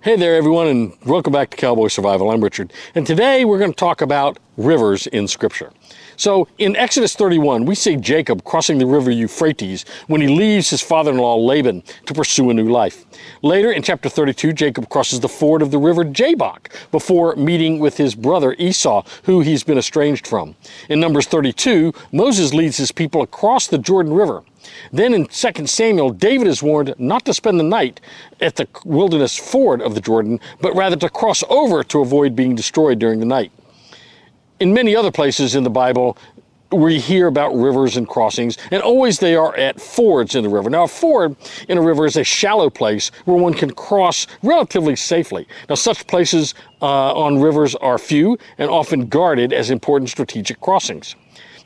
Hey there, everyone, and welcome back to Cowboy Survival. I'm Richard, and today we're going to talk about rivers in Scripture. So, in Exodus 31, we see Jacob crossing the river Euphrates when he leaves his father-in-law Laban to pursue a new life. Later, in chapter 32, Jacob crosses the ford of the river Jabbok before meeting with his brother Esau, who he's been estranged from. In Numbers 32, Moses leads his people across the Jordan River. Then in 2 Samuel, David is warned not to spend the night at the wilderness ford of the Jordan, but rather to cross over to avoid being destroyed during the night. In many other places in the Bible, we hear about rivers and crossings, and always they are at fords in the river. Now, a ford in a river is a shallow place where one can cross relatively safely. Now, such places on rivers are few and often guarded as important strategic crossings.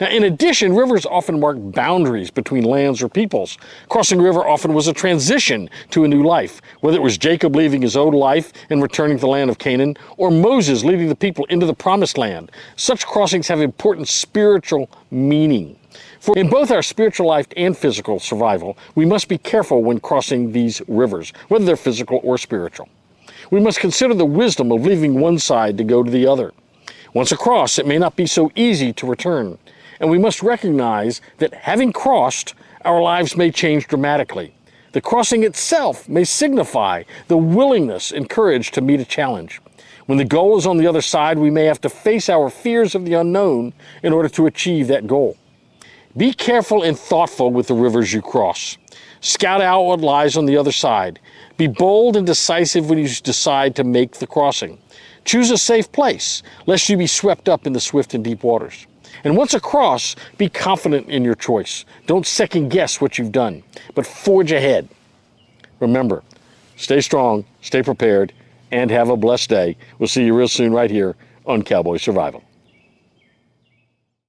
Now, in addition, rivers often mark boundaries between lands or peoples. Crossing a river often was a transition to a new life, whether it was Jacob leaving his old life and returning to the land of Canaan, or Moses leading the people into the promised land. Such crossings have important spiritual meaning. For in both our spiritual life and physical survival, we must be careful when crossing these rivers, whether they're physical or spiritual. We must consider the wisdom of leaving one side to go to the other. Once across, it may not be so easy to return. And we must recognize that having crossed, our lives may change dramatically. The crossing itself may signify the willingness and courage to meet a challenge. When the goal is on the other side, we may have to face our fears of the unknown in order to achieve that goal. Be careful and thoughtful with the rivers you cross. Scout out what lies on the other side. Be bold and decisive when you decide to make the crossing. Choose a safe place, lest you be swept up in the swift and deep waters. And once across, be confident in your choice. Don't second guess what you've done, but forge ahead. Remember, stay strong, stay prepared, and have a blessed day. We'll see you real soon right here on Cowboy Survival.